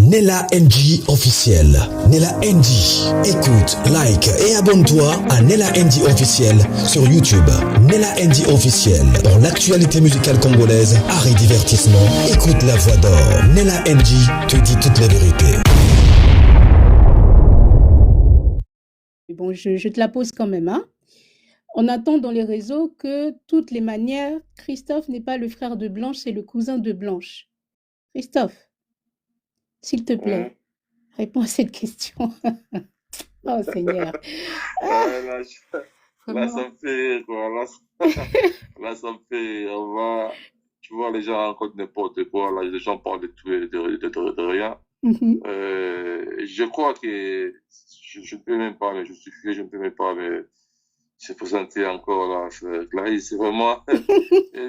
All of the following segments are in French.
Nella NG officiel. Nella NG. Écoute, like et abonne-toi à Nella NG officiel sur YouTube. Nella NG officiel. Pour l'actualité musicale congolaise, art et divertissement, écoute la voix d'or. Nella NG te dit toute la vérité. Bon, je te la pose quand même, hein. On attend dans les réseaux que toutes les manières, Christophe n'est pas le frère de Blanche, c'est le cousin de Blanche. Christophe, s'il te plaît, réponds à cette question. Oh Seigneur. Ah, là, Vraiment. ça me fait quoi. Là, ça me fait. Tu vois, les gens racontent n'importe quoi. Là, les gens parlent de tout et de rien. Mhm. Je crois que je ne peux même pas, mais je suis fier, je ne peux même pas, mais se présenter encore là. Là, c'est vraiment.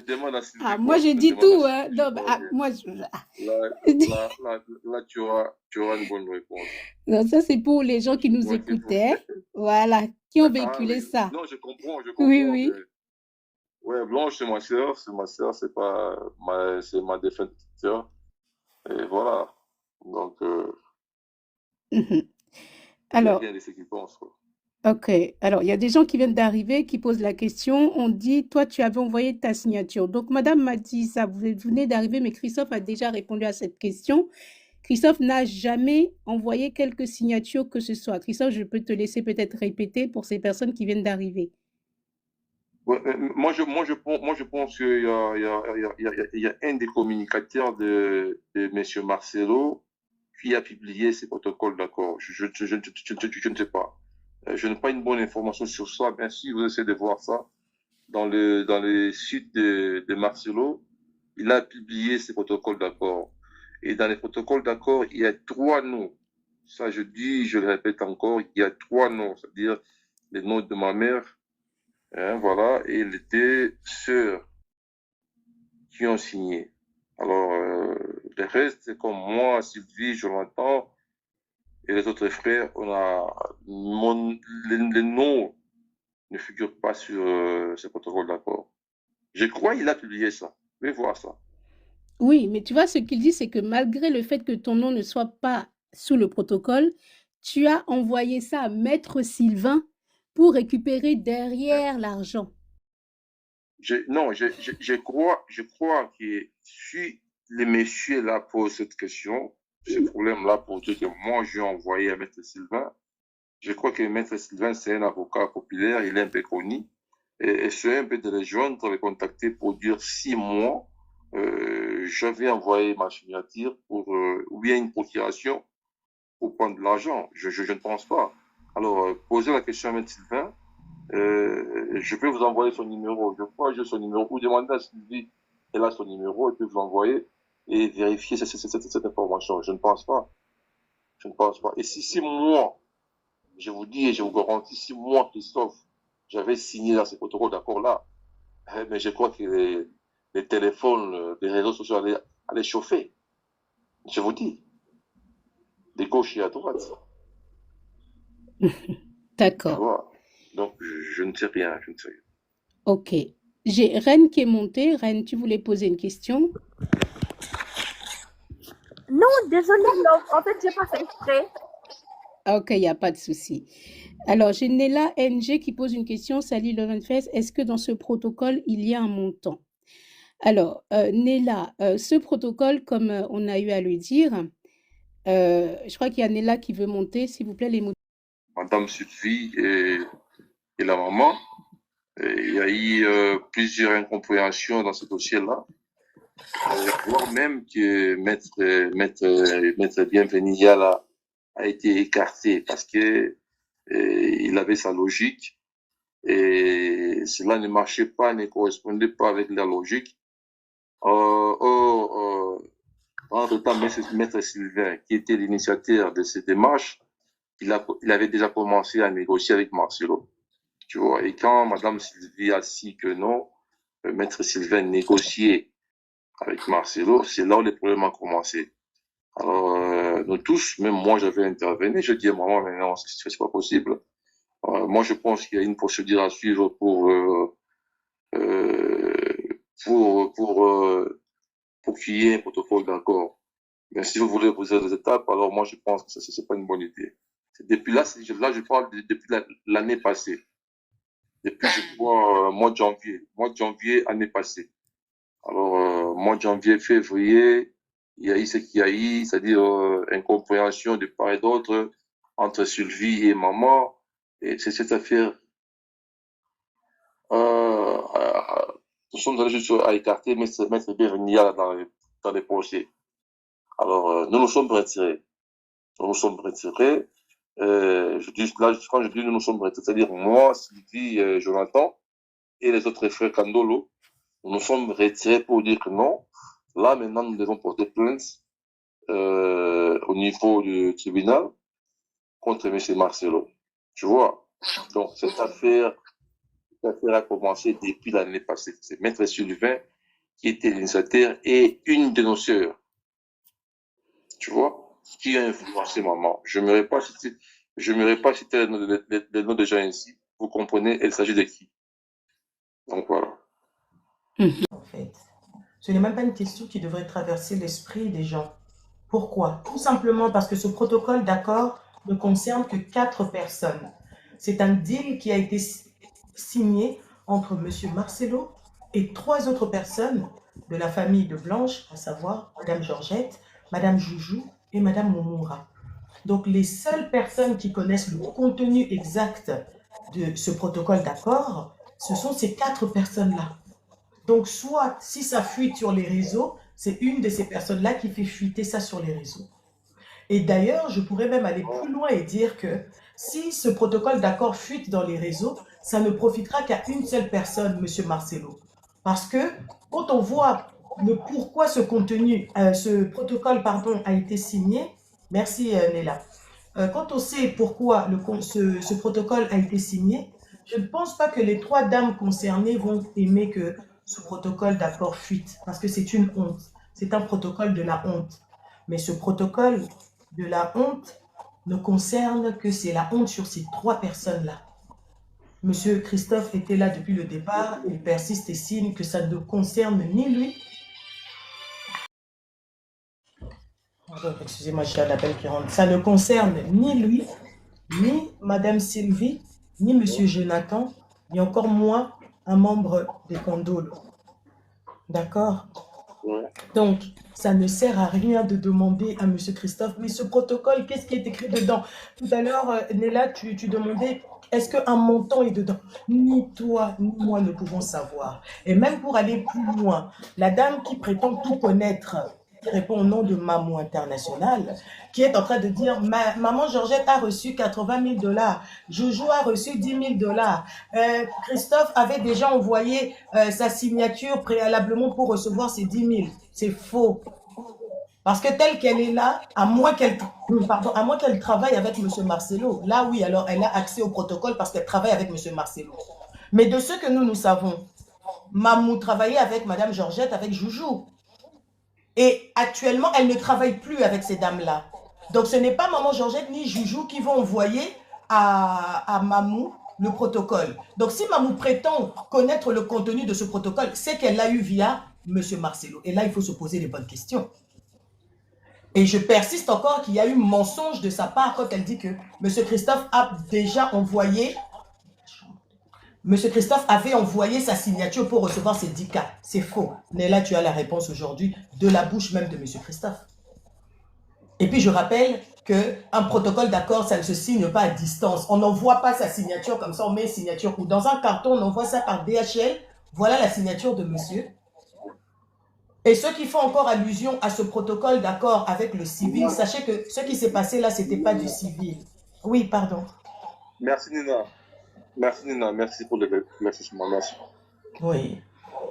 Demande à Sylvie. Ah, moi quoi. j'ai dit Demande tout, à hein. Sylvie, Non, quoi. moi, Là, tu auras une bonne réponse. non, ça c'est pour les gens qui nous Ouais, c'est pour- écoutaient, voilà, qui ont Ah véhiculé oui. ça. Non, je comprends, Oui, mais oui. ouais, Blanche, c'est ma sœur, c'est ma défunte sœur. Et voilà. Donc, Mhm. il n'y a Alors, rien de ce qu'ils pensent, quoi. ok. Alors, il y a des gens qui viennent d'arriver, qui posent la question. On dit, toi, tu avais envoyé ta signature. Donc, madame m'a dit ça, vous venez d'arriver, mais Christophe a déjà répondu à cette question. Christophe n'a jamais envoyé quelque signature que ce soit. Christophe, je peux te laisser peut-être répéter pour ces personnes qui viennent d'arriver. Ouais, moi, je pense qu'il y a un des communicateurs de monsieur Marcelo qui a publié ces protocoles d'accord. Je ne sais pas. Je n'ai pas une bonne information sur ça. Bien sûr, vous essayez de voir ça. Dans le site de Marcelo, il a publié ces protocoles d'accord. Et dans les protocoles d'accord, il y a 3 noms. Ça, je le répète encore, il y a 3 noms, c'est-à-dire les noms de ma mère, hein, voilà, et les 2 sœurs qui ont signé. Alors, le reste, c'est comme moi, Sylvie, Jonathan et les autres frères, les noms ne figurent pas sur ce protocole d'accord. Je crois qu'il a publié ça. Vous pouvez voir ça. Oui, mais tu vois, ce qu'il dit, c'est que malgré le fait que ton nom ne soit pas sous le protocole, tu as envoyé ça à Maître Sylvain pour récupérer derrière l'argent. Non, je crois que si les messieurs là posent cette question, ce problème-là pour dire que moi j'ai envoyé à Maître Sylvain, je crois que Maître Sylvain c'est un avocat populaire, il est un peu connu, et c'est un peu de les joindre, de les contacter pour dire si moi j'avais envoyé ma signature pour ou bien une procuration pour prendre de l'argent. Je ne pense pas. Alors, posez la question à Maître Sylvain. Je peux vous envoyer son numéro. Je crois que j'ai son numéro. Vous demandez à Sylvie, elle a son numéro, et puis vous envoyer et vérifier cette information. Je ne pense pas. Je ne pense pas. Et si moi, je vous dis et je vous garantis, si moi, Christophe, j'avais signé dans ces protocoles d'accord là, mais je crois que les téléphones, les réseaux sociaux allaient chauffer. Je vous dis, de gauche et à droite. Tu D'accord. vois. Donc, je ne sais rien, je ne sais rien. Ok. J'ai Reine qui est montée. Reine, tu voulais poser une question? Non, désolé, Love. En fait, j'ai pas fait exprès. Ok, il n'y a pas de souci. Alors, j'ai Nella NG qui pose une question. Salut Lovenfest, est-ce que dans ce protocole, il y a un montant? Alors, Nella, ce protocole, comme on a eu à le dire, je crois qu'il y a Nella qui veut monter. S'il vous plaît, les mots. Madame Sylvie et la maman. Il y a eu plusieurs incompréhensions dans ce dossier-là. Voire même que maître Bienvenu Yala a été écarté parce que il avait sa logique et cela ne marchait pas, ne correspondait pas avec la logique. Entre-temps, maître Sylvain, qui était l'initiateur de cette démarche, il avait déjà commencé à négocier avec Marcelo. Tu vois, et quand Madame Sylvie a dit que non, maître Sylvain négociait avec Marcelo, c'est là où les problèmes ont commencé. Alors, nous tous, même moi, j'avais intervenu. Je dis à maman, mais non, c'est pas possible. Moi, je pense qu'il y a une procédure à suivre pour qu'il y ait un protocole d'accord. Mais si vous voulez poser des étapes, alors moi, je pense que c'est pas une bonne idée. Depuis là, je parle depuis l'année passée. Depuis, je crois, mois de janvier, année passée. Alors, mois de janvier, février, il y a eu ce qu'il y a eu, c'est-à-dire incompréhension de part et d'autre entre Sylvie et maman. Et c'est cette affaire. Nous sommes allés juste à écarter Maître Bérénia dans les procès. Alors, nous nous sommes retirés. Nous nous sommes retirés. Je dis, là, quand je dis nous nous sommes retirés, c'est-à-dire moi, Sylvie, Jonathan et les autres frères Kandolo, nous nous sommes retirés pour dire que non. Là, maintenant, nous devons porter plainte au niveau du tribunal contre M. Marcelo. Tu vois? Donc, cette affaire a commencé depuis l'année passée. C'est Maître Sylvain qui était l'initiateur et une de nos sœurs. Tu vois? Qui a influencé maman. Je n'aimerais pas citer les noms de gens ici. Vous comprenez, il s'agit de qui? Donc voilà. En fait, ce n'est même pas une question qui devrait traverser l'esprit des gens. Pourquoi? Tout simplement parce que ce protocole d'accord ne concerne que 4 personnes. C'est un deal qui a été signé entre M. Marcelo et 3 autres personnes de la famille de Blanche, à savoir Mme Georgette, Mme Joujou et Mme Moumoura. Donc les seules personnes qui connaissent le contenu exact de ce protocole d'accord, ce sont ces 4 personnes-là. Donc soit, si ça fuite sur les réseaux, c'est une de ces personnes-là qui fait fuiter ça sur les réseaux. Et d'ailleurs, je pourrais même aller plus loin et dire que si ce protocole d'accord fuite dans les réseaux, ça ne profitera qu'à une seule personne, M. Marcelo. Parce que quand on voit le pourquoi ce protocole a été signé, merci Néla, quand on sait pourquoi ce protocole a été signé, je ne pense pas que les 3 dames concernées vont aimer que ce protocole d'accord fuite, parce que c'est une honte. C'est un protocole de la honte. Mais ce protocole de la honte ne concerne que c'est la honte sur ces 3 personnes-là. Monsieur Christophe était là depuis le départ, il persiste et signe que ça ne concerne ni lui. Excusez-moi, j'ai un appel qui rentre. Ça ne concerne ni lui, ni Madame Sylvie, ni Monsieur Jonathan, ni encore moins un membre des Kandolo. D'accord? Donc, ça ne sert à rien de demander à M. Christophe, mais ce protocole, qu'est-ce qui est écrit dedans? Tout à l'heure, Néla, tu demandais, est-ce qu'un montant est dedans? Ni toi, ni moi ne pouvons savoir. Et même pour aller plus loin, la dame qui prétend tout connaître, qui répond au nom de Mamou International, qui est en train de dire, maman Georgette a reçu 80 000 $, Joujou a reçu 10 000 $, Christophe avait déjà envoyé sa signature préalablement pour recevoir ces 10 000. C'est faux. Parce que telle qu'elle est là, à moins qu'elle travaille avec M. Marcelo, là oui, alors elle a accès au protocole parce qu'elle travaille avec M. Marcelo. Mais de ce que nous savons, Mamou travaillait avec Mme Georgette, avec Joujou. Et actuellement, elle ne travaille plus avec ces dames-là. Donc, ce n'est pas Maman Georgette ni Joujou qui vont envoyer à Mamou le protocole. Donc, si Mamou prétend connaître le contenu de ce protocole, c'est qu'elle l'a eu via M. Marcelo. Et là, il faut se poser les bonnes questions. Et je persiste encore qu'il y a eu mensonge de sa part quand elle dit que M. Christophe a déjà envoyé... M. Christophe avait envoyé sa signature pour recevoir ses 10 cas. C'est faux. Mais là, tu as la réponse aujourd'hui de la bouche même de M. Christophe. Et puis, je rappelle qu'un protocole d'accord, ça ne se signe pas à distance. On n'envoie pas sa signature comme ça, on met une signature. Ou dans un carton, on envoie ça par DHL. Voilà la signature de monsieur. Et ceux qui font encore allusion à ce protocole d'accord avec le civil, sachez que ce qui s'est passé là, ce n'était pas du civil. Oui, pardon. Merci Nina. Merci Nina, merci pour l'éclaircissement, merci. Oui.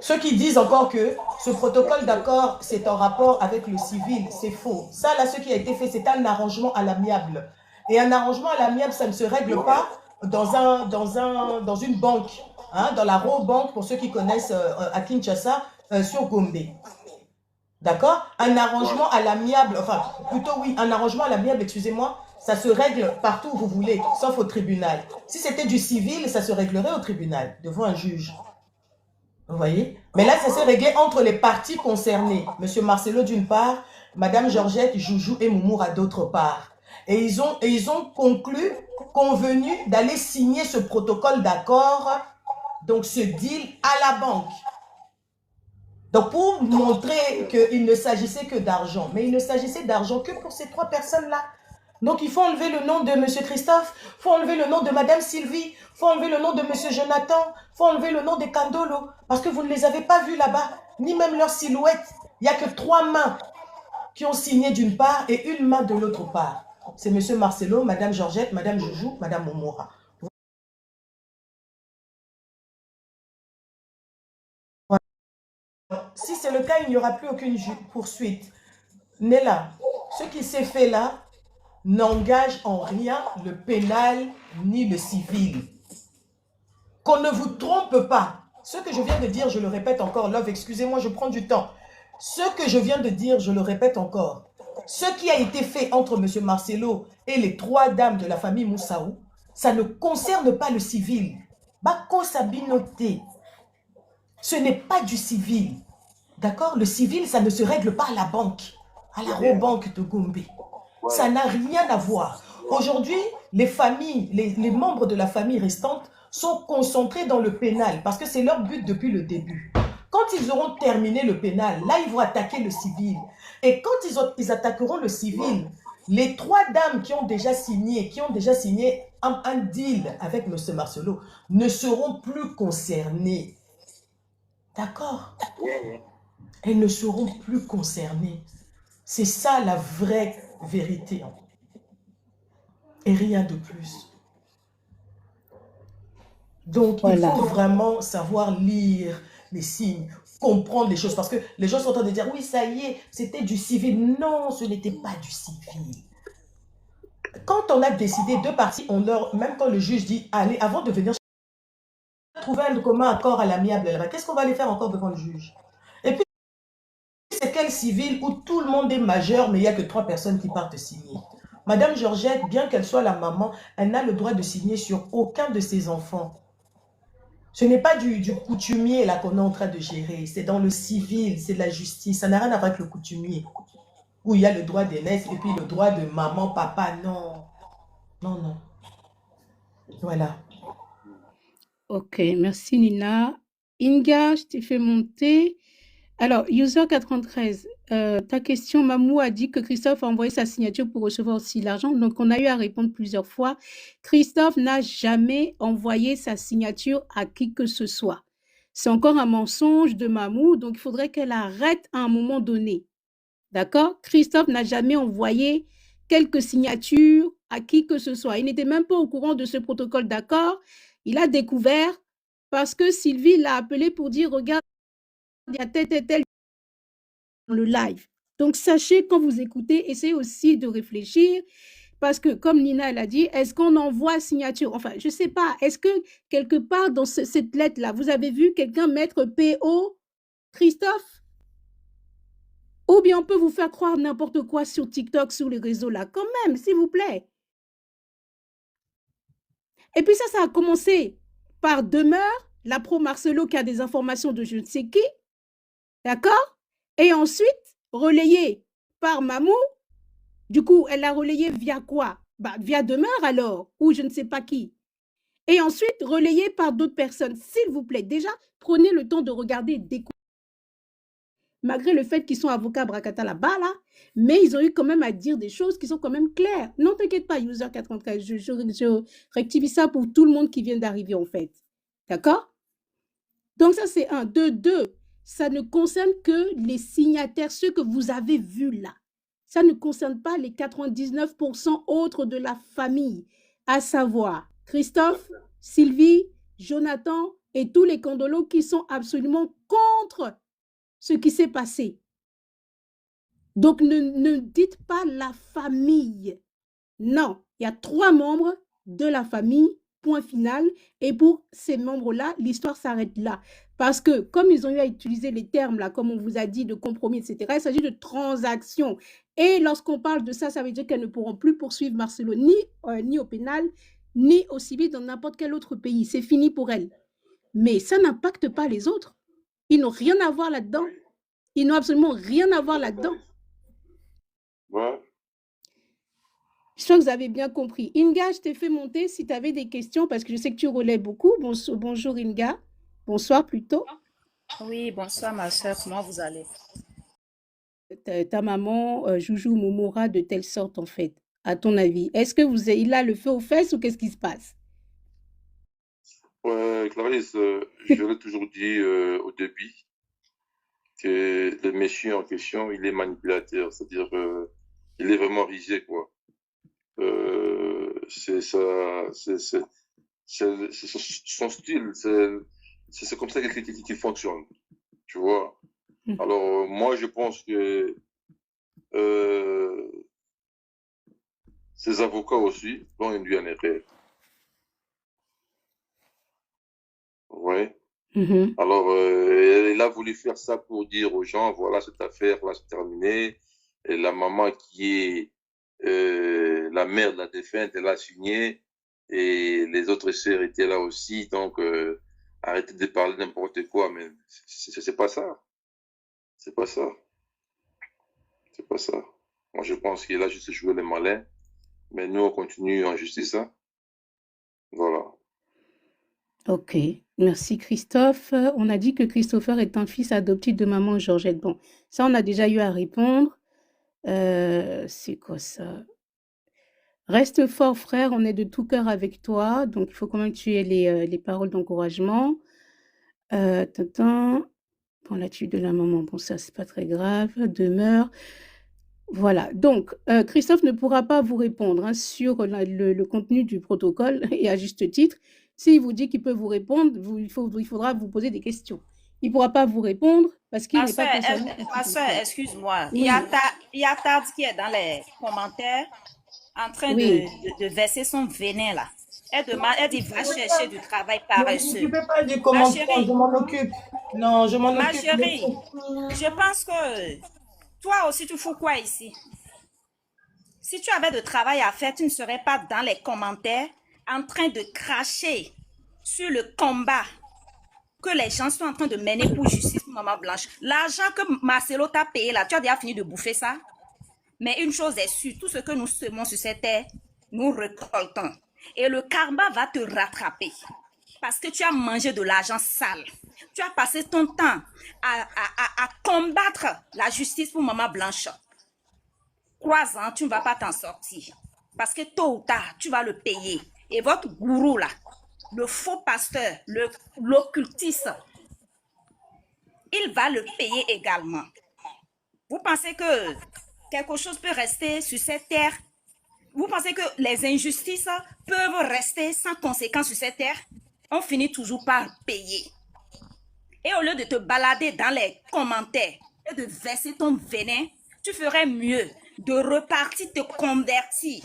Ceux qui disent encore que ce protocole d'accord, c'est en rapport avec le civil, c'est faux. Ça, là, ce qui a été fait, c'est un arrangement à l'amiable. Et un arrangement à l'amiable, ça ne se règle pas dans une banque, hein, dans la Raw Bank, pour ceux qui connaissent à Kinshasa, sur Gombe. D'accord? Un arrangement à l'amiable, enfin, plutôt oui, un arrangement à l'amiable, excusez-moi, ça se règle partout où vous voulez, sauf au tribunal. Si c'était du civil, ça se réglerait au tribunal, devant un juge. Vous voyez? Mais là, ça s'est réglé entre les parties concernées. M. Marcelo d'une part, Madame Georgette, Joujou et Moumoura d'autre part. Et ils ont convenu d'aller signer ce protocole d'accord, donc ce deal à la banque. Donc pour montrer qu'il ne s'agissait que d'argent, mais il ne s'agissait d'argent que pour ces 3 personnes-là. Donc il faut enlever le nom de M. Christophe, il faut enlever le nom de Mme Sylvie, il faut enlever le nom de M. Jonathan, il faut enlever le nom de Kandolo, parce que vous ne les avez pas vus là-bas, ni même leur silhouette. Il n'y a que 3 mains qui ont signé d'une part et une main de l'autre part. C'est M. Marcelo, Mme Georgette, Mme Joujou, Mme Momora. Si c'est le cas, il n'y aura plus aucune poursuite. Nella, ce qui s'est fait là n'engage en rien le pénal ni le civil. Qu'on ne vous trompe pas. Ce que je viens de dire, je le répète encore. Love, excusez-moi, je prends du temps. Ce que je viens de dire, je le répète encore. Ce qui a été fait entre M. Marcelo et les 3 dames de la famille Moussaou, ça ne concerne pas le civil. Bako Sabinoté, ce n'est pas du civil. D'accord? Le civil, ça ne se règle pas à la banque, à la Robanque de Gombe. Ça n'a rien à voir. Aujourd'hui, les familles, les membres de la famille restante sont concentrés dans le pénal parce que c'est leur but depuis le début. Quand ils auront terminé le pénal, là, ils vont attaquer le civil. Et quand ils attaqueront le civil, les 3 dames qui ont déjà signé un deal avec M. Marcelo ne seront plus concernées. D'accord? Elles ne seront plus concernées. C'est ça la vraie vérité. Et rien de plus. Donc, voilà. Il faut vraiment savoir lire les signes, comprendre les choses. Parce que les gens sont en train de dire, oui, ça y est, c'était du civil. Non, ce n'était pas du civil. Quand on a décidé 2 parties, même quand le juge dit, allez, avant de venir trouver un commun accord à l'amiable, qu'est-ce qu'on va aller faire encore devant le juge? Et puis, c'est quel civil où tout le monde est majeur, mais il n'y a que 3 personnes qui partent signer. Madame Georgette, bien qu'elle soit la maman, elle n'a le droit de signer sur aucun de ses enfants. Ce n'est pas du coutumier là qu'on est en train de gérer, c'est dans le civil, c'est de la justice, ça n'a rien à voir avec le coutumier. Où il y a le droit d'aînesse et puis le droit de maman, papa, non. Non, non. Voilà. Ok, merci Nina. Inga, je t'ai fait monter. Alors, User93, ta question, Mamou a dit que Christophe a envoyé sa signature pour recevoir aussi l'argent. Donc, on a eu à répondre plusieurs fois. Christophe n'a jamais envoyé sa signature à qui que ce soit. C'est encore un mensonge de Mamou, donc il faudrait qu'elle arrête à un moment donné. D'accord? Christophe n'a jamais envoyé quelques signatures à qui que ce soit. Il n'était même pas au courant de ce protocole d'accord. Il a découvert parce que Sylvie l'a appelé pour dire, regarde, il y a tel dans le live. Donc, sachez, quand vous écoutez, essayez aussi de réfléchir parce que, comme Nina l'a dit, est-ce qu'on envoie signature? Enfin, je ne sais pas. Est-ce que, quelque part, dans cette lettre-là, vous avez vu quelqu'un mettre PO Christophe? Ou bien on peut vous faire croire n'importe quoi sur TikTok, sur les réseaux là, quand même, s'il vous plaît. Et puis ça a commencé par Demeure, la pro Marcelo qui a des informations de je ne sais qui, d'accord? Et ensuite, relayé par Mamou, du coup, elle l'a relayé via quoi? Bah, via Demeure alors, ou je ne sais pas qui. Et ensuite, relayé par d'autres personnes. S'il vous plaît, déjà, prenez le temps de regarder et d'écouter. Malgré le fait qu'ils sont avocats Bracata là-bas, là, mais ils ont eu quand même à dire des choses qui sont quand même claires. Non, t'inquiète pas, User 93, je rectifie ça pour tout le monde qui vient d'arriver, en fait. D'accord? Donc ça, c'est 1. 2, ça ne concerne que les signataires, ceux que vous avez vus là. Ça ne concerne pas les 99% autres de la famille, à savoir Christophe, Sylvie, Jonathan et tous les condolos qui sont absolument contre ce qui s'est passé. Donc, ne dites pas la famille. Non, il y a 3 membres de la famille, point final. Et pour ces membres-là, l'histoire s'arrête là. Parce que, comme ils ont eu à utiliser les termes, là, comme on vous a dit, de compromis, etc., il s'agit de transactions. Et lorsqu'on parle de ça, ça veut dire qu'elles ne pourront plus poursuivre Marcelo ni au pénal, ni au civil dans n'importe quel autre pays. C'est fini pour elles. Mais ça n'impacte pas les autres. Ils n'ont rien à voir là-dedans. Ils n'ont absolument rien à voir là-dedans. Ouais. Je crois que vous avez bien compris. Inga, je t'ai fait monter si tu avais des questions parce que je sais que tu relais beaucoup. Bonjour Inga. Bonsoir plutôt. Oui, bonsoir ma soeur, comment vous allez? Ta maman, Joujou Momora de telle sorte en fait, à ton avis. Est-ce que il a le feu aux fesses ou qu'est-ce qui se passe? Ouais, Clarisse, je l'ai toujours dit au début que le monsieur en question, il est manipulateur, c'est-à-dire il est vraiment risé, quoi. C'est ça, c'est son style, c'est comme ça qu'il fonctionne, tu vois. Mhm. Alors, moi, je pense que ses avocats aussi vont induire en erreur. Ouais. Mhm. Alors, il a voulu faire ça pour dire aux gens, voilà, cette affaire, là, c'est terminé. Et la maman qui est la mère de la défunte, elle a signé. Et les autres sœurs étaient là aussi. Donc, arrêtez de parler n'importe quoi. Mais c'est pas ça. C'est pas ça. C'est pas ça. Moi, je pense qu'il a juste joué les malins. Mais nous, on continue en justice. Hein. Voilà. Ok, merci Christophe. On a dit que Christopher est un fils adoptif de maman Georgette. Bon, ça on a déjà eu à répondre. C'est quoi ça? Reste fort frère, on est de tout cœur avec toi. Donc il faut quand même que tu aies les paroles d'encouragement. Tintin. Bon, la tuile de la maman, bon ça c'est pas très grave. Demeure. Voilà, donc Christophe ne pourra pas vous répondre hein, sur le contenu du protocole, et à juste titre. S'il vous dit qu'il peut vous répondre, il faudra vous poser des questions. Il ne pourra pas vous répondre parce qu'il Ma n'est pas soeur, concerné. ma soeur, excuse-moi, Oui, il y a Tad qui est dans les commentaires en train oui. de verser son venin là. Elle dit va chercher du travail Ne vous paresseux. occupez pas des Ma commentaires, chérie, je m'en occupe. Non, je m'en ma occupe. chérie, je pense que toi aussi tu fous quoi ici? Si tu avais de travail à faire, tu ne serais pas dans les commentaires en train de cracher sur le combat que les gens sont en train de mener pour justice pour Maman Blanche. L'argent que Marcelo t'a payé là, tu as déjà fini de bouffer ça? Mais une chose est sûre, tout ce que nous semons sur cette terre, nous récoltons. Et le karma va te rattraper. Parce que tu as mangé de l'argent sale. Tu as passé ton temps à combattre la justice pour Maman Blanche. Crois-en, tu ne vas pas t'en sortir. Parce que tôt ou tard, tu vas le payer. Et votre gourou là, le faux pasteur, l'occultiste, il va le payer également. Vous pensez que quelque chose peut rester sur cette terre? Vous pensez que les injustices peuvent rester sans conséquence sur cette terre? On finit toujours par payer. Et au lieu de te balader dans les commentaires et de verser ton venin, tu ferais mieux de repartir, te convertir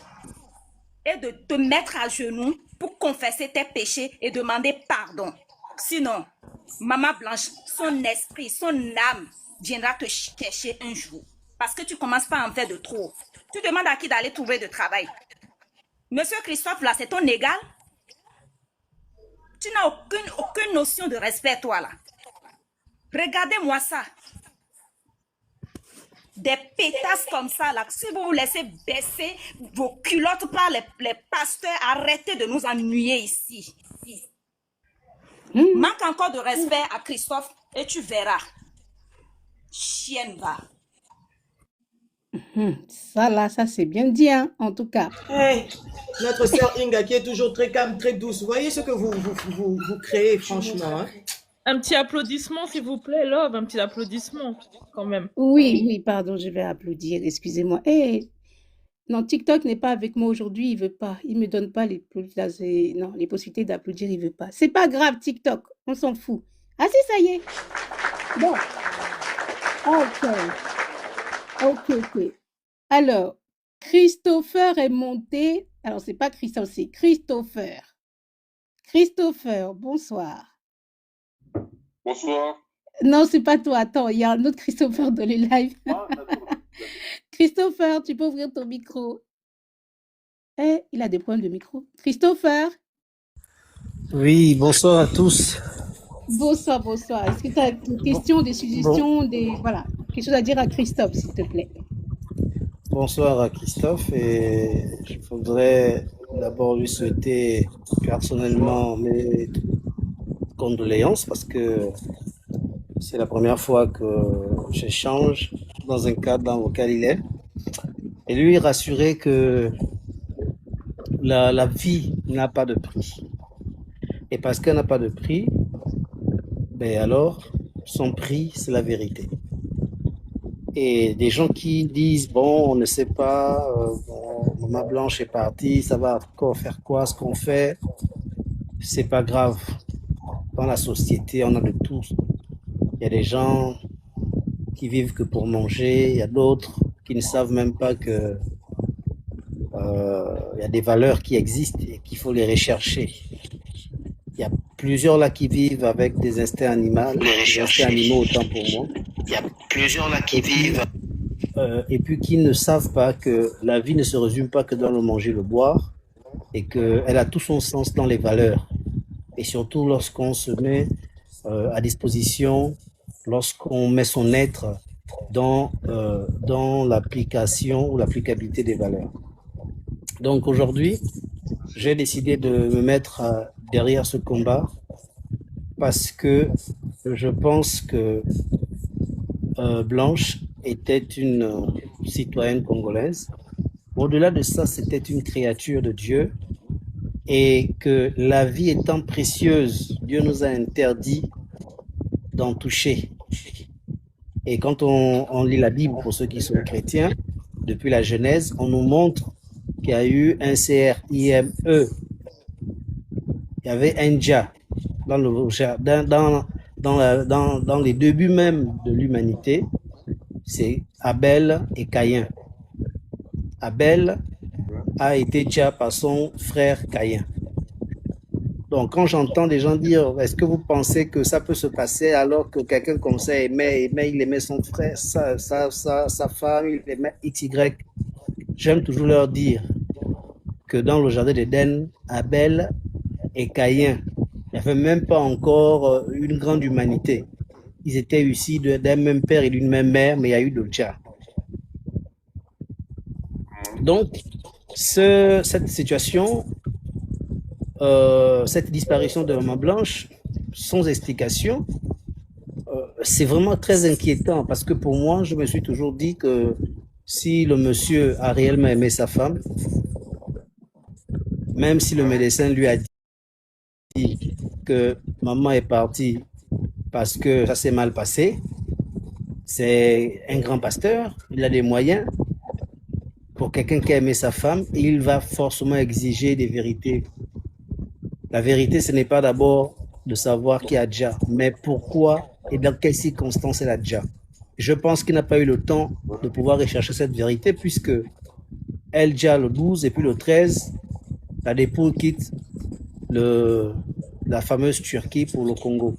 et de te mettre à genoux pour confesser tes péchés et demander pardon. Sinon, Maman Blanche, son esprit, son âme viendra te chercher un jour. Parce que tu commences pas à en faire de trop. Tu demandes à qui d'aller trouver de travail. Monsieur Christophe, là, c'est ton égal? Tu n'as aucune notion de respect, toi, là. Regardez-moi ça. Des pétasses comme ça, là. Si vous vous laissez baisser vos culottes par les pasteurs, arrêtez de nous ennuyer ici. Manque encore de respect à Christophe et tu verras. Chienne va. Ça là, ça c'est bien dit, hein, en tout cas. Hey, notre sœur Inga qui est toujours très calme, très douce. Vous voyez ce que vous créez, franchement. Hein? Un petit applaudissement, s'il vous plaît, Love. Un petit applaudissement, quand même. Oui, pardon, je vais applaudir, excusez-moi. Non, TikTok n'est pas avec moi aujourd'hui, il veut pas. Il me donne pas les possibilités d'applaudir, il veut pas. C'est pas grave, TikTok, on s'en fout. Ah si, ça y est. Bon. Ok. Alors, Christopher est monté. Alors, c'est pas Christophe, c'est Christopher. Christopher, bonsoir. Bonsoir. Non, c'est pas toi. Attends, il y a un autre Christopher dans les lives. Ah, d'accord. Christopher, tu peux ouvrir ton micro. Il a des problèmes de micro. Christopher. Oui, bonsoir à tous. Bonsoir. Est-ce que tu as des questions, des suggestions, voilà, quelque chose à dire à Christophe, s'il te plaît? bonsoir à Christophe et je voudrais d'abord lui souhaiter personnellement mes condoléances parce que c'est la première fois que j'échange dans un cadre dans lequel il est et lui rassurer que la vie n'a pas de prix. Et parce qu'elle n'a pas de prix, ben alors son prix c'est la vérité. Et des gens qui disent, bon, on ne sait pas, bon, Maman Blanche est partie, ça va encore faire quoi, ce qu'on fait, c'est pas grave. Dans la société, on a de tout. Il y a des gens qui vivent que pour manger, il y a d'autres qui ne savent même pas que il y a des valeurs qui existent et qu'il faut les rechercher. Il y a plusieurs là qui vivent avec des instincts animaux, des instincts animaux autant pour moi. Il y a plusieurs là qui vivent et puis qui ne savent pas que la vie ne se résume pas que dans le manger, le boire, et qu'elle a tout son sens dans les valeurs. Et surtout lorsqu'on se met à disposition, lorsqu'on met son être dans l'application ou l'applicabilité des valeurs. Donc aujourd'hui, j'ai décidé de me mettre derrière ce combat parce que je pense que Blanche était une citoyenne congolaise. Au-delà de ça, c'était une créature de Dieu et que la vie étant précieuse, Dieu nous a interdit d'en toucher. Et quand on lit la Bible, pour ceux qui sont chrétiens, depuis la Genèse, on nous montre qu'il y a eu un CRIME. Il y avait un Jah dans les débuts même de l'humanité, c'est Abel et Caïn. Abel a été Jah par son frère Caïn. Donc quand j'entends des gens dire, est-ce que vous pensez que ça peut se passer alors que quelqu'un comme ça il aimait son frère, sa femme, il aimait XY, j'aime toujours leur dire que dans le jardin d'Éden, Abel et Caïn, il n'y avait même pas encore une grande humanité. Ils étaient issus d'un même père et d'une même mère, mais il y a eu de Jah. Donc, cette situation, cette disparition de Maman Blanche, sans explication, c'est vraiment très inquiétant parce que pour moi, je me suis toujours dit que si le monsieur a réellement aimé sa femme, même si le médecin lui a dit que maman est partie parce que ça s'est mal passé, c'est un grand pasteur, il a des moyens. Pour quelqu'un qui a aimé sa femme, il va forcément exiger des vérités. La vérité, ce n'est pas d'abord de savoir qui a Jah, mais pourquoi et dans quelles circonstances elle a Jah. Je pense qu'il n'a pas eu le temps de pouvoir rechercher cette vérité puisque elle, Jah, le 12 et puis le 13, la dépouille quitte la fameuse Turquie pour le Congo.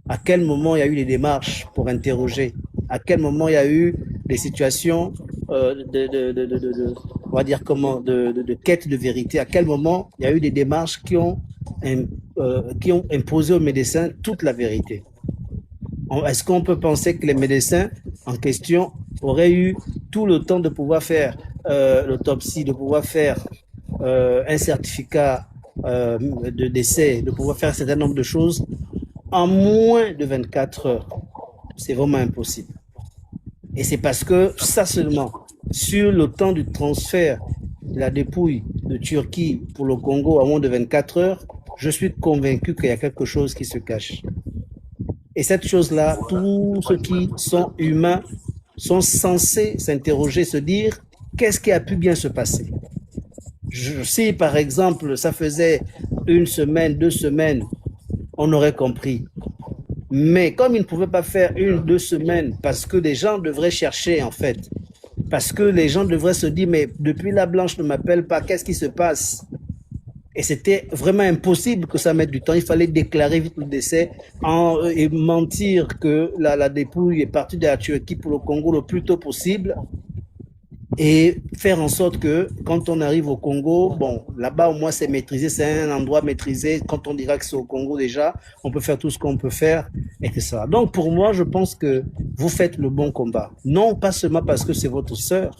À quel moment il y a eu des démarches pour interroger? À quel moment il y a eu des situations on va dire comment, de quête de vérité? À quel moment il y a eu des démarches qui ont imposé aux médecins toute la vérité? Est-ce qu'on peut penser que les médecins en question auraient eu tout le temps de pouvoir faire l'autopsie, de pouvoir faire un certificat de décès, de pouvoir faire un certain nombre de choses en moins de 24 heures? C'est vraiment impossible. Et c'est parce que ça seulement, sur le temps du transfert de la dépouille de Turquie pour le Congo à moins de 24 heures, je suis convaincu qu'il y a quelque chose qui se cache. Et cette chose-là, tous ceux qui sont humains sont censés s'interroger, se dire, qu'est-ce qui a pu bien se passer? Si par exemple, ça faisait 1 semaine, 2 semaines, on aurait compris. Mais comme ils ne pouvaient pas faire 1, 2 semaines, parce que les gens devraient chercher en fait, parce que les gens devraient se dire, mais depuis la Blanche ne m'appelle pas, qu'est-ce qui se passe? Et c'était vraiment impossible que ça mette du temps. Il fallait déclarer vite le décès et mentir que la dépouille est partie de la Turquie pour le Congo le plus tôt possible et faire en sorte que quand on arrive au Congo, bon, là-bas au moins c'est maîtrisé, c'est un endroit maîtrisé. Quand on dira que c'est au Congo déjà, on peut faire tout ce qu'on peut faire et que ça. Donc pour moi, je pense que vous faites le bon combat. Non pas seulement parce que c'est votre sœur,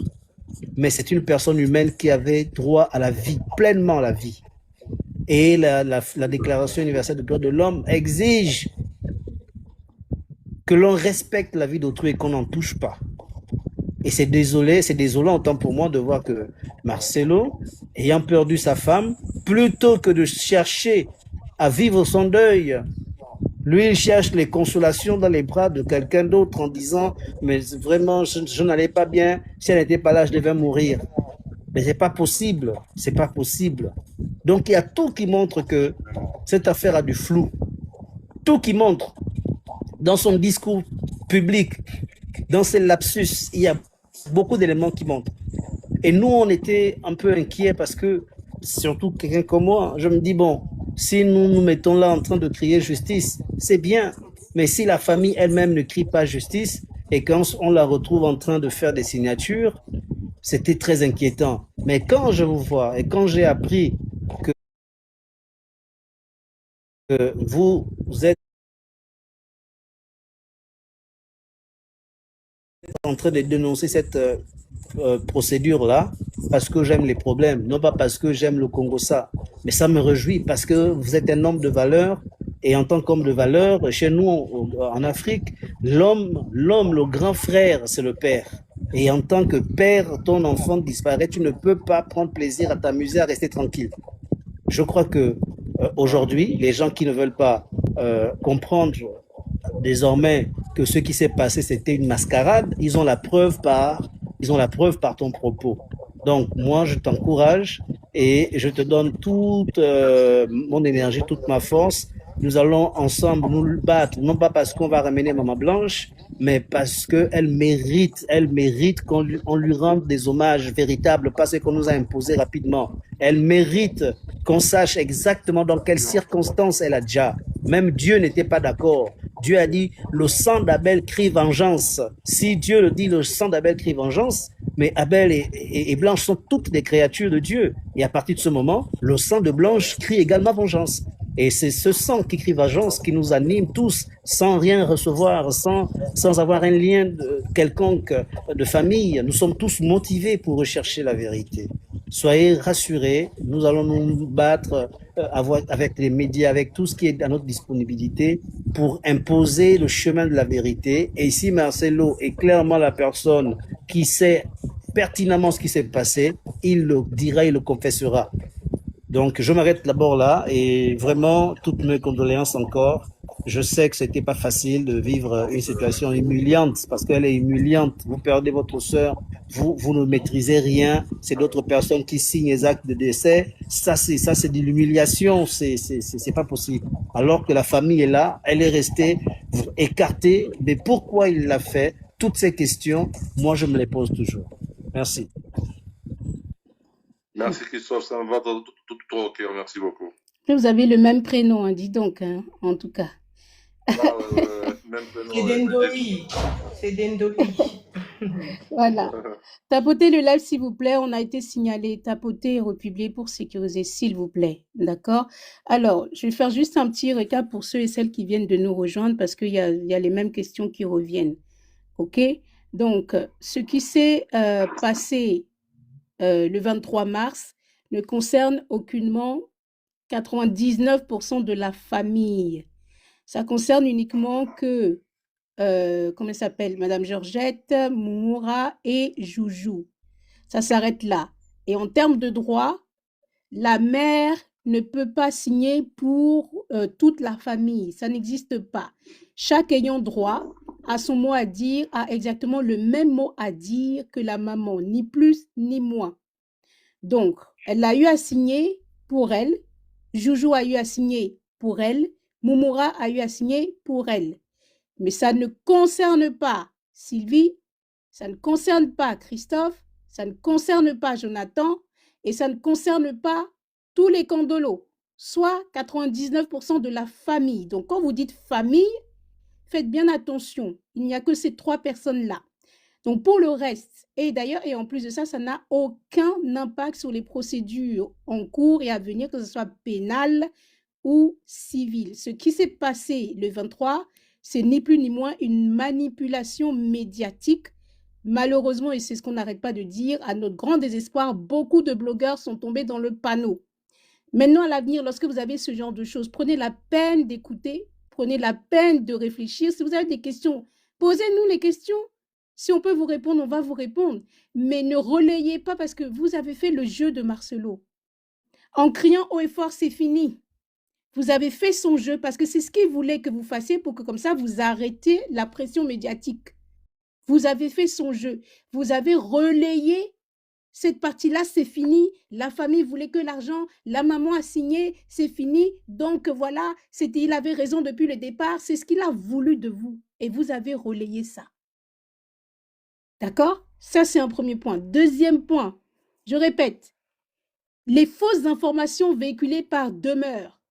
mais c'est une personne humaine qui avait droit à la vie, pleinement à la vie. Et la Déclaration universelle des droits de l'homme exige que l'on respecte la vie d'autrui et qu'on n'en touche pas. Et c'est désolant autant pour moi de voir que Marcelo, ayant perdu sa femme, plutôt que de chercher à vivre son deuil, lui, il cherche les consolations dans les bras de quelqu'un d'autre en disant « Mais vraiment, je n'allais pas bien, si elle n'était pas là, je devais mourir. » Mais c'est pas possible, c'est pas possible. Donc il y a tout qui montre que cette affaire a du flou. Tout qui montre dans son discours public, dans ses lapsus, il y a beaucoup d'éléments qui montrent. Et nous, on était un peu inquiets parce que, surtout quelqu'un comme moi, je me dis, bon, si nous nous mettons là en train de crier justice, c'est bien. Mais si la famille elle-même ne crie pas justice et quand on la retrouve en train de faire des signatures, c'était très inquiétant. Mais quand je vous vois et quand j'ai appris que vous êtes en train de dénoncer cette procédure-là, parce que j'aime les problèmes, non pas parce que j'aime le Congo-Ça, mais ça me réjouit parce que vous êtes un homme de valeur, et en tant qu'homme de valeur, chez nous en Afrique, l'homme, le grand frère, c'est le père. Et en tant que père, ton enfant disparaît, tu ne peux pas prendre plaisir à t'amuser, à rester tranquille. Je crois que aujourd'hui, les gens qui ne veulent pas comprendre désormais que ce qui s'est passé, c'était une mascarade, ils ont la preuve par ton propos. Donc, moi, je t'encourage et je te donne toute mon énergie, toute ma force. Nous allons ensemble nous battre, non pas parce qu'on va ramener Maman Blanche, mais parce qu'elle mérite qu'on lui rende des hommages véritables, pas ce qu'on nous a imposé rapidement. Elle mérite qu'on sache exactement dans quelles circonstances elle a déjà. Même Dieu n'était pas d'accord. Dieu a dit, le sang d'Abel crie vengeance. Si Dieu le dit, le sang d'Abel crie vengeance, mais Abel et Blanche sont toutes des créatures de Dieu. Et à partir de ce moment, le sang de Blanche crie également vengeance. Et c'est ce sang qui crie vengeance qui nous anime tous, sans rien recevoir, sans avoir un lien quelconque de famille. Nous sommes tous motivés pour rechercher la vérité. Soyez rassurés, nous allons nous battre avec les médias, avec tout ce qui est à notre disponibilité pour imposer le chemin de la vérité. Et ici, Marcelo est clairement la personne qui sait pertinemment ce qui s'est passé. Il le dira, il le confessera. Donc, je m'arrête d'abord là et vraiment, toutes mes condoléances encore. Je sais que c'était pas facile de vivre une situation humiliante parce qu'elle est humiliante. Vous perdez votre sœur, vous ne maîtrisez rien. C'est d'autres personnes qui signent les actes de décès. Ça, c'est de l'humiliation. C'est pas possible. Alors que la famille est là, elle est restée écartée. Mais pourquoi il l'a fait? Toutes ces questions, moi, je me les pose toujours. Merci. Merci Christophe, ça me va tout au cœur, merci beaucoup. Vous avez le même prénom, hein, dis donc, hein, en tout cas. Même prénom. C'est Dendoli. C'est Dendoli. Voilà. Tapotez le live, s'il vous plaît. On a été signalé. Tapotez et republier pour sécuriser, s'il vous plaît. D'accord? Alors, je vais faire juste un petit récap pour ceux et celles qui viennent de nous rejoindre parce qu'il y a les mêmes questions qui reviennent. OK? Donc, ce qui s'est passé le 23 mars ne concerne aucunement 99% de la famille. Ça concerne uniquement que, comment elle s'appelle, Madame Georgette, Moura et Joujou. Ça s'arrête là. Et en termes de droit, la mère ne peut pas signer pour toute la famille. Ça n'existe pas. Chaque ayant droit a son mot à dire, a exactement le même mot à dire que la maman, ni plus ni moins. Donc, elle a eu à signer pour elle, Joujou a eu à signer pour elle, Moumoura a eu à signer pour elle. Mais ça ne concerne pas Sylvie, ça ne concerne pas Christophe, ça ne concerne pas Jonathan et ça ne concerne pas tous les condolos, soit 99% de la famille. Donc, quand vous dites famille, faites bien attention. Il n'y a que ces 3 personnes-là. Donc, pour le reste, et d'ailleurs, et en plus de ça, ça n'a aucun impact sur les procédures en cours et à venir, que ce soit pénal ou civil. Ce qui s'est passé le 23, c'est ni plus ni moins une manipulation médiatique Malheureusement, et c'est ce qu'on n'arrête pas de dire, à notre grand désespoir, beaucoup de blogueurs sont tombés dans le panneau. Maintenant, à l'avenir, lorsque vous avez ce genre de choses, prenez la peine d'écouter, prenez la peine de réfléchir. Si vous avez des questions, posez-nous les questions. Si on peut vous répondre, on va vous répondre. Mais ne relayez pas parce que vous avez fait le jeu de Marcelo. En criant haut et fort, c'est fini. Vous avez fait son jeu parce que c'est ce qu'il voulait que vous fassiez pour que comme ça, vous arrêtez la pression médiatique. Vous avez fait son jeu. Vous avez relayé cette partie-là, c'est fini. La famille voulait que l'argent, la maman a signé, c'est fini. Donc voilà, il avait raison depuis le départ. C'est ce qu'il a voulu de vous. Et vous avez relayé ça. D'accord? Ça, c'est un premier point. Deuxième point, je répète, les fausses informations véhiculées par Demeure,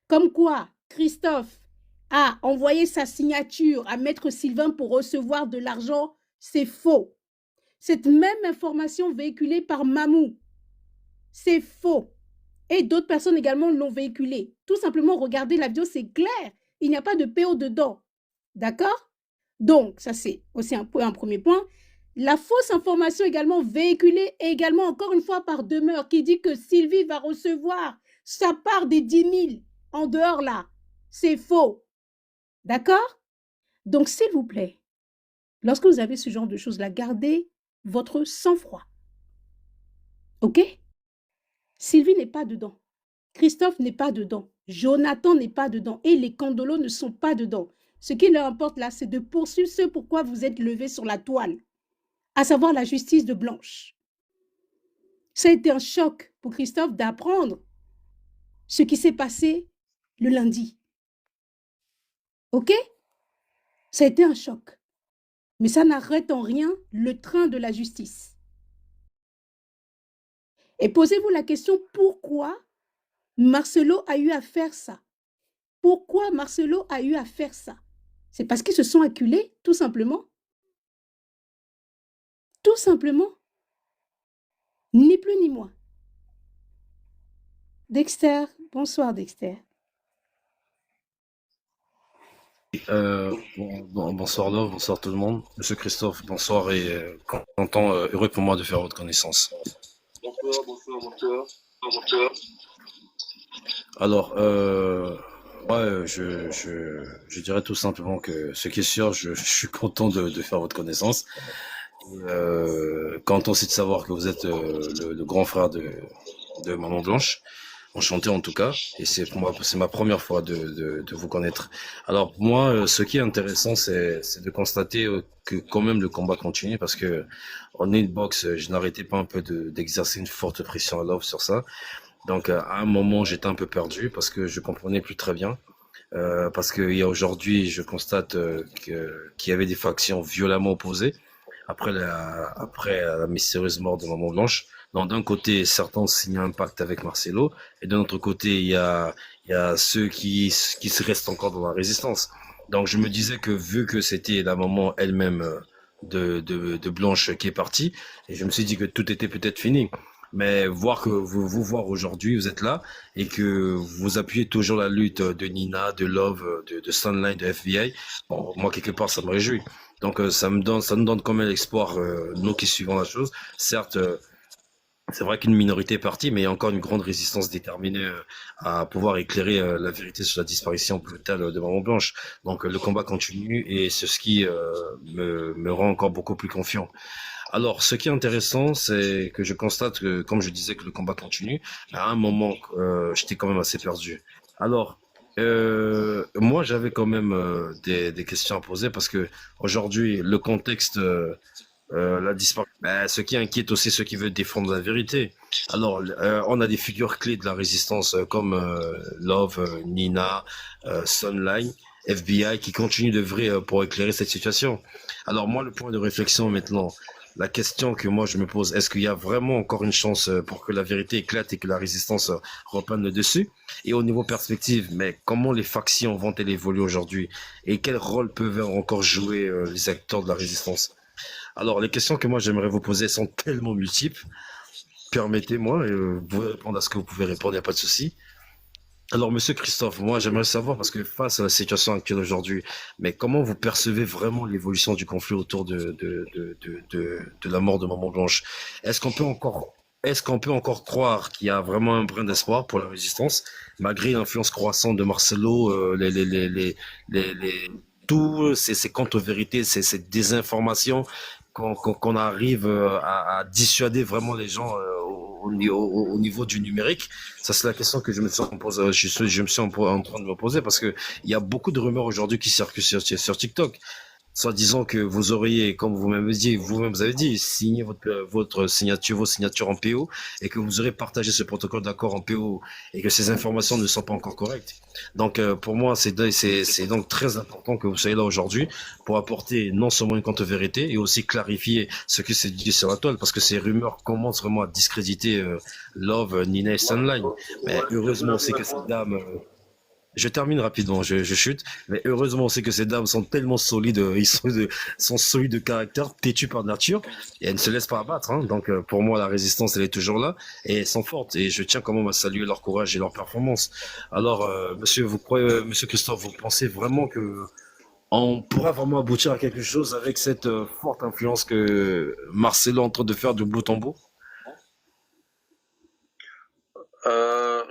comme quoi Christophe a envoyé sa signature à Maître Sylvain pour recevoir de l'argent, c'est faux. Cette même information véhiculée par Mamou, c'est faux. Et d'autres personnes également l'ont véhiculée. Tout simplement, regardez la vidéo, c'est clair. Il n'y a pas de PO dedans. D'accord? Donc, ça c'est aussi un premier point. La fausse information également véhiculée, également encore une fois par Demeure, qui dit que Sylvie va recevoir sa part des 10 000 en dehors là. C'est faux. D'accord? Donc, s'il vous plaît, lorsque vous avez ce genre de choses-là, gardez votre sang-froid. OK? Sylvie n'est pas dedans. Christophe n'est pas dedans. Jonathan n'est pas dedans. Et les Condolos ne sont pas dedans. Ce qui leur importe là, c'est de poursuivre ce pourquoi vous êtes levés sur la toile, à savoir la justice de Blanche. Ça a été un choc pour Christophe d'apprendre ce qui s'est passé le lundi. OK? Ça a été un choc. Mais ça n'arrête en rien le train de la justice. Et posez-vous la question, pourquoi Marcelo a eu à faire ça? Pourquoi Marcelo a eu à faire ça? C'est parce qu'ils se sont acculés, tout simplement. Tout simplement. Ni plus ni moins. Dexter, bonsoir Dexter. Bonsoir Love, bonsoir tout le monde. Monsieur Christophe, bonsoir et content, heureux pour moi de faire votre connaissance. Bonsoir. Alors, ouais, je dirais tout simplement que ce qui est sûr, je suis content de faire votre connaissance. Content aussi de savoir que vous êtes le grand frère de Maman Blanche. Enchanté en tout cas, et c'est ma première fois de vous connaître. Alors moi, ce qui est intéressant, c'est de constater que quand même le combat continue, parce que en hitbox, je n'arrêtais pas un peu d'exercer une forte pression à Love sur ça. Donc à un moment, j'étais un peu perdu parce que je comprenais plus très bien. Parce qu'il y a aujourd'hui, je constate qu'il y avait des factions violemment opposées après la mystérieuse mort de Maman Blanche. Donc d'un côté, certains signent un pacte avec Marcelo, et de l'autre côté, il y a ceux qui se restent encore dans la résistance. Donc je me disais que vu que c'était la maman elle-même de Blanche qui est partie, et je me suis dit que tout était peut-être fini. Mais voir que vous voir aujourd'hui, vous êtes là, et que vous appuyez toujours la lutte de Nina, de Love, de Sunline, de FBI, bon, moi quelque part ça me réjouit. Donc ça nous donne quand même l'espoir, nous qui suivons la chose. Certes, c'est vrai qu'une minorité est partie, mais il y a encore une grande résistance déterminée à pouvoir éclairer la vérité sur la disparition brutale de Maman Blanche. Donc le combat continue, et c'est ce qui me rend encore beaucoup plus confiant. Alors, ce qui est intéressant, c'est que je constate que, comme je disais, que le combat continue. À un moment, j'étais quand même assez perdu. Alors, moi, j'avais quand même des questions à poser, parce que aujourd'hui, le contexte, la disparition, ce qui inquiète aussi ceux qui veulent défendre la vérité. Alors, on a des figures clés de la résistance comme Love, Nina, Sunline, FBI, qui continuent d'œuvrer pour éclairer cette situation. Alors moi, le point de réflexion maintenant, la question que moi je me pose, est-ce qu'il y a vraiment encore une chance pour que la vérité éclate et que la résistance reprenne le dessus? Et au niveau perspective, mais comment les factions vont-elles évoluer aujourd'hui? Et quel rôle peuvent encore jouer les acteurs de la résistance? Alors, les questions que moi j'aimerais vous poser sont tellement multiples. Permettez-moi, vous répondre à ce que vous pouvez répondre, il n'y a pas de souci. Alors, monsieur Christophe, moi, j'aimerais savoir, parce que face à la situation actuelle aujourd'hui, mais comment vous percevez vraiment l'évolution du conflit autour de la mort de Maman Blanche? Est-ce qu'on peut encore, est-ce qu'on peut encore croire qu'il y a vraiment un brin d'espoir pour la résistance, malgré l'influence croissante de Marcelo, tous ces contre-vérités, ces désinformations, qu'on arrive à dissuader vraiment les gens au niveau du numérique? Ça, c'est la question que je me suis en train de me poser parce que il y a beaucoup de rumeurs aujourd'hui qui circulent sur TikTok. Soit disant que vous auriez, comme vous-même avez dit, signé votre signature, vos signatures en PO et que vous aurez partagé ce protocole d'accord en PO et que ces informations ne sont pas encore correctes. Donc, pour moi, c'est donc très important que vous soyez là aujourd'hui pour apporter non seulement une contre-vérité et aussi clarifier ce que c'est dit sur la toile parce que ces rumeurs commencent vraiment à discréditer Love, Nina et Sunline. Mais heureusement aussi que cette dame, je termine rapidement, je chute, mais heureusement c'est que ces dames sont tellement solides, sont solides de caractère, têtues par nature, et elles ne se laissent pas abattre. Hein. Donc pour moi la résistance elle est toujours là, et elles sont fortes, et je tiens quand même à saluer leur courage et leur performance. Alors monsieur Christophe, vous pensez vraiment que on pourra vraiment aboutir à quelque chose avec cette forte influence que Marcelo est en train de faire de bout en bout?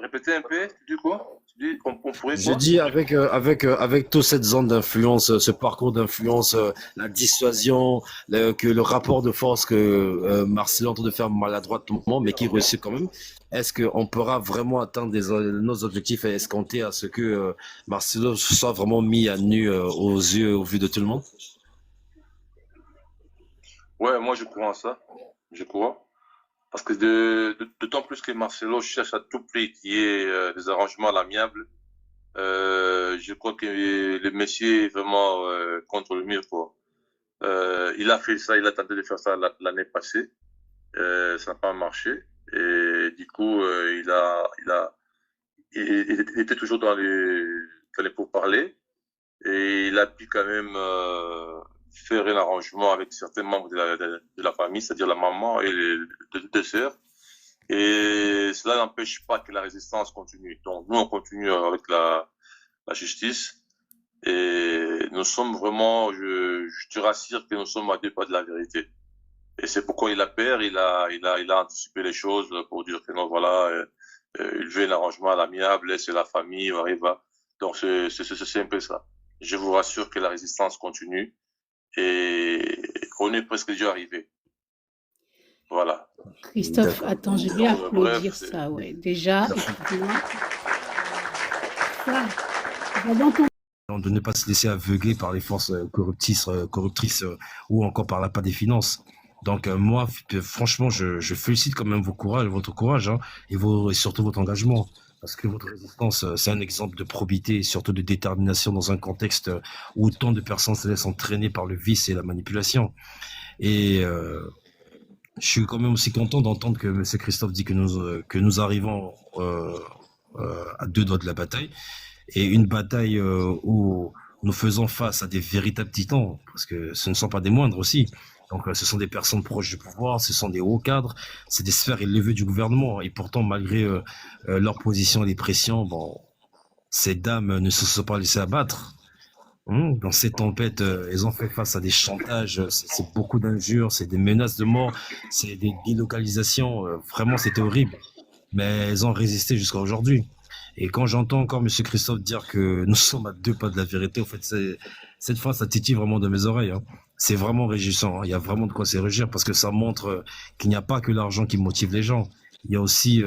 Répétez un peu, tu dis quoi? Tu dis on pourrait Je quoi? dis avec toute cette zone d'influence, ce parcours d'influence, la dissuasion, que le rapport de force que Marcelo est en train de faire maladroitement, mais qui réussit quand même. Est-ce qu'on pourra vraiment atteindre nos objectifs et escompter à ce que Marcelo soit vraiment mis à nu aux yeux, au vu de tout le monde? Ouais, moi je crois en ça. Je crois. Parce que d'autant plus que Marcelo cherche à tout prix qu'il y ait des arrangements à l'amiable. Je crois que le monsieur est vraiment contre le mur, quoi. Il a fait ça, il a tenté de faire ça l'année passée. Ça n'a pas marché. Et du coup, il était toujours dans les pourparlers. Et il a pu quand même faire un arrangement avec certains membres de la famille, c'est-à-dire la maman et les deux sœurs. Et cela n'empêche pas que la résistance continue. Donc nous, on continue avec la justice. Et nous sommes vraiment, je te rassure que nous sommes à 2 pas de la vérité. Et c'est pourquoi il a peur, il a anticipé les choses pour dire que non, voilà, il veut un arrangement à l'amiable, c'est la famille, on arrive à... Donc c'est un peu ça. Je vous rassure que la résistance continue et on est presque déjà arrivé. Voilà. Christophe, D'accord. attends, je vais Donc, bref, applaudir c'est... ça, ouais. Déjà, Merci. effectivement, ça, va dans ton... De ne pas se laisser aveugler par les forces corruptrices ou encore par l'appât des finances. Donc moi, franchement, je félicite quand même votre courage hein, et surtout votre engagement. Parce que votre résistance, c'est un exemple de probité et surtout de détermination dans un contexte où tant de personnes se laissent entraîner par le vice et la manipulation. Et je suis quand même aussi content d'entendre que M. Christophe dit que nous arrivons à 2 doigts de la bataille. Et une bataille où nous faisons face à des véritables titans, parce que ce ne sont pas des moindres aussi. Donc ce sont des personnes proches du pouvoir, ce sont des hauts cadres, c'est des sphères élevées du gouvernement. Et pourtant, malgré leur position et les pressions, bon, ces dames ne se sont pas laissées abattre. Dans ces tempêtes, elles ont fait face à des chantages, c'est beaucoup d'injures, c'est des menaces de mort, c'est des délocalisations. Vraiment, c'était horrible. Mais elles ont résisté jusqu'à aujourd'hui. Et quand j'entends encore M. Christophe dire que nous sommes à 2 pas de la vérité, en fait, cette phrase, ça titille vraiment de mes oreilles. Hein. C'est vraiment réjouissant. Hein. Il y a vraiment de quoi se réjouir parce que ça montre qu'il n'y a pas que l'argent qui motive les gens. Il y a aussi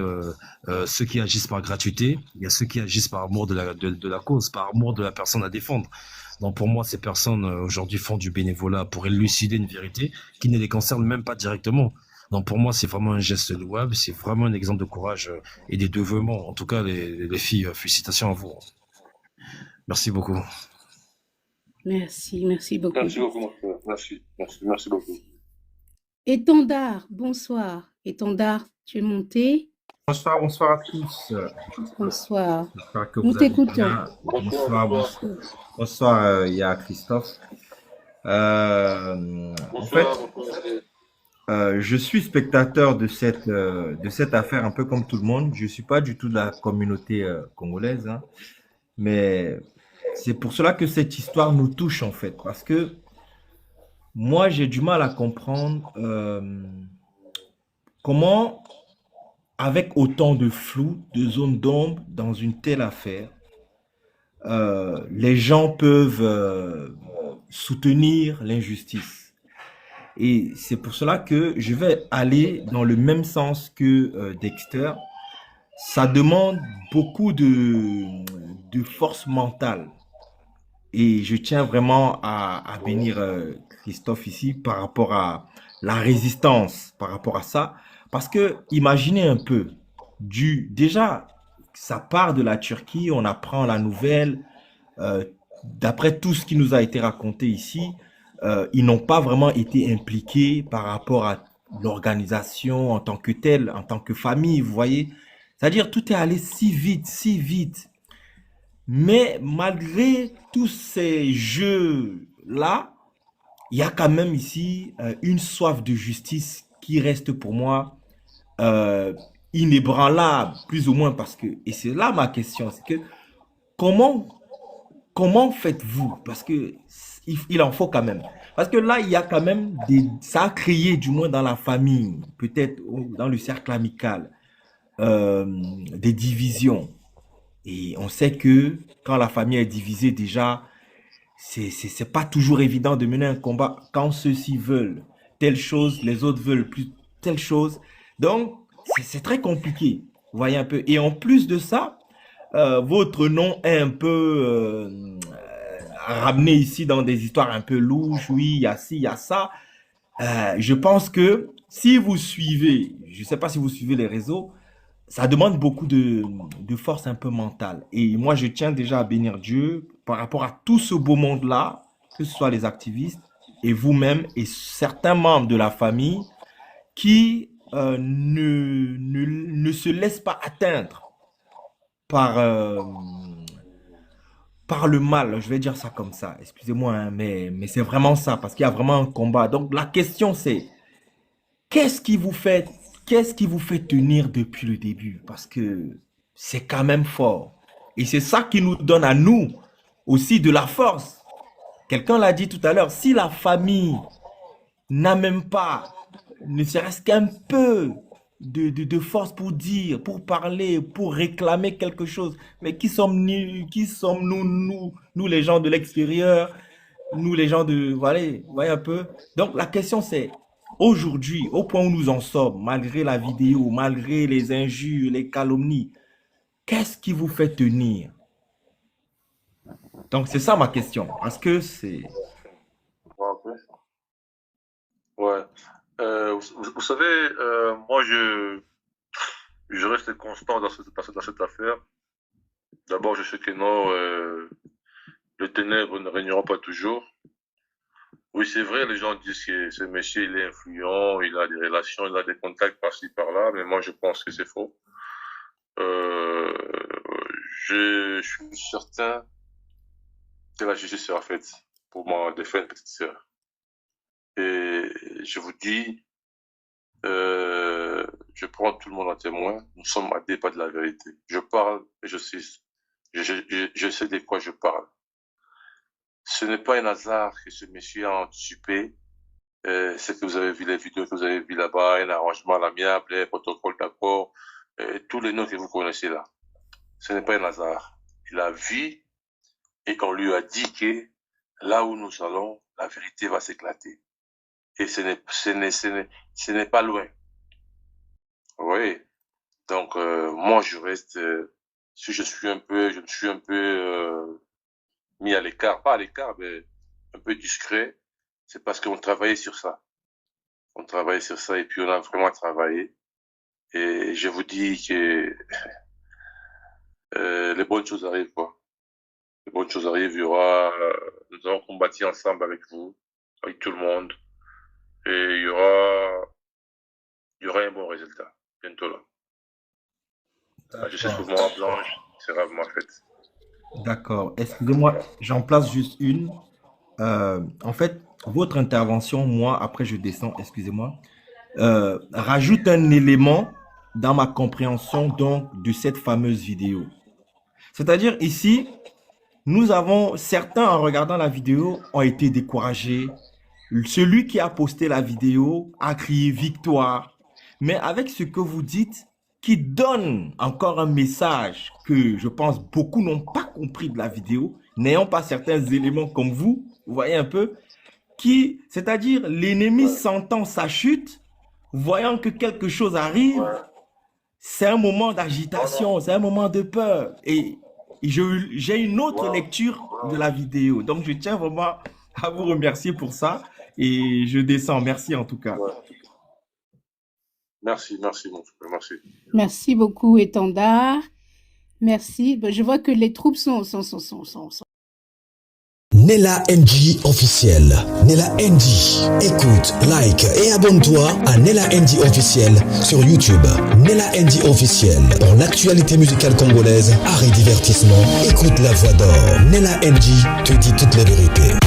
ceux qui agissent par gratuité. Il y a ceux qui agissent par amour de la cause, par amour de la personne à défendre. Donc pour moi, ces personnes aujourd'hui font du bénévolat pour élucider une vérité qui ne les concerne même pas directement. Donc pour moi, c'est vraiment un geste louable, c'est vraiment un exemple de courage et des dévouements. En tout cas, les filles, félicitations à vous. Merci beaucoup. Merci, merci beaucoup. Merci beaucoup, mon frère. Merci beaucoup. Étendard, bonsoir. Étendard, tu es monté. Bonsoir, bonsoir à tous. Bonsoir. J'espère que Nous vous allez t'écoutons. bien. Bonsoir, il y a Christophe. En fait, Bonsoir. Je suis spectateur de cette affaire, un peu comme tout le monde. Je suis pas du tout de la communauté congolaise, hein, mais c'est pour cela que cette histoire nous touche en fait, parce que moi j'ai du mal à comprendre comment, avec autant de flou, de zones d'ombre dans une telle affaire, les gens peuvent soutenir l'injustice. Et c'est pour cela que je vais aller dans le même sens que Dexter. Ça demande beaucoup de force mentale. Et je tiens vraiment à bénir Christophe ici par rapport à la résistance, par rapport à ça. Parce que imaginez un peu, déjà, ça part de la Turquie, on apprend la nouvelle. euh, D'après tout ce qui nous a été raconté ici, ils n'ont pas vraiment été impliqués par rapport à l'organisation en tant que telle, en tant que famille, vous voyez. C'est-à-dire, tout est allé si vite, si vite. Mais malgré tous ces jeux-là, il y a quand même ici une soif de justice qui reste pour moi euh, inébranlable, plus ou moins, parce que, et c'est là ma question, c'est que comment, comment faites-vous? Parce que il en faut quand même. Parce que là, il y a quand même ça a créé, du moins dans la famille, peut-être dans le cercle amical, des divisions. Et on sait que quand la famille est divisée, déjà, c'est pas toujours évident de mener un combat quand ceux-ci veulent telle chose, les autres veulent plus telle chose. Donc, c'est très compliqué. Vous voyez un peu. Et en plus de ça, votre nom est un peu ramené ici dans des histoires un peu louches. Oui, il y a ci, il y a ça. Je pense que si vous suivez, je ne sais pas si vous suivez les réseaux, ça demande beaucoup de force un peu mentale. Et moi, je tiens déjà à bénir Dieu par rapport à tout ce beau monde-là, que ce soit les activistes et vous-même et certains membres de la famille qui ne se laissent pas atteindre par, par le mal. Je vais dire ça comme ça. Excusez-moi, hein, mais c'est vraiment ça, parce qu'il y a vraiment un combat. Donc la question c'est, Qu'est-ce qui vous fait, qu'est-ce qui vous fait tenir depuis le début? Parce que c'est quand même fort. Et c'est ça qui nous donne à nous aussi de la force. Quelqu'un l'a dit tout à l'heure, si la famille n'a même pas, ne serait-ce qu'un peu de force pour dire, pour parler, pour réclamer quelque chose, mais qui sommes-nous, nous les gens de l'extérieur, nous les gens de, voilà, vous voyez un peu. Donc la question c'est, aujourd'hui, au point où nous en sommes, malgré la vidéo, malgré les injures, les calomnies, qu'est-ce qui vous fait tenir? Donc c'est ça ma question, parce que c'est... Ouais. Ouais. Vous savez, moi, je reste constant dans cette affaire. D'abord, je sais que non, les ténèbres ne régneront pas toujours. Oui, c'est vrai, les gens disent que ce monsieur, il est influent, il a des relations, il a des contacts par-ci, par-là, mais moi, je pense que c'est faux. Euh, je suis certain que la justice sera faite pour ma défunte petite sœur. Et je vous dis, je prends tout le monde en témoin. Nous sommes à des pas de la vérité. Je parle et je sais de quoi je parle. Ce n'est pas un hasard que ce monsieur a anticipé ce que vous avez vu, les vidéos que vous avez vues là-bas, un arrangement à l'amiable, un protocole d'accord, tous les noms que vous connaissez là. Ce n'est pas un hasard. Il a vu et on lui a dit que là où nous allons, la vérité va s'éclater. Et ce n'est pas loin. Oui. Donc, moi, je reste, si je me suis un peu mis à l'écart, pas à l'écart, mais un peu discret, c'est parce qu'on travaillait sur ça. On travaillait sur ça et puis on a vraiment travaillé. Et je vous dis que les bonnes choses arrivent, quoi. Les bonnes choses arrivent, nous allons combattre ensemble avec vous, avec tout le monde. Et il y aura un bon résultat, bientôt là. La justice pour moi blanche sera vraiment faite. D'accord. Excusez-moi, j'en place juste une. En fait, votre intervention, moi, après je descends, excusez-moi. rajoute un élément dans ma compréhension donc de cette fameuse vidéo. C'est-à-dire ici, nous avons, certains en regardant la vidéo ont été découragés. Celui qui a posté la vidéo a crié victoire. Mais avec ce que vous dites, qui donne encore un message que je pense beaucoup n'ont pas compris de la vidéo, n'ayant pas certains éléments comme vous voyez un peu, c'est-à-dire l'ennemi sentant sa chute, voyant que quelque chose arrive, c'est un moment d'agitation, c'est un moment de peur. Et j'ai une autre lecture de la vidéo. Donc, je tiens vraiment à vous remercier pour ça. Et je descends. Merci en tout cas. Merci, mon frère, merci. Merci beaucoup, Étendard. Merci. Je vois que les troupes sont... Nella NG officiel. Nella NG. Écoute, like et abonne-toi à Nella NG officiel sur YouTube. Nella NG officiel. Pour l'actualité musicale congolaise, art et divertissement, écoute la voix d'or. Nella NG te dit toutes les vérités.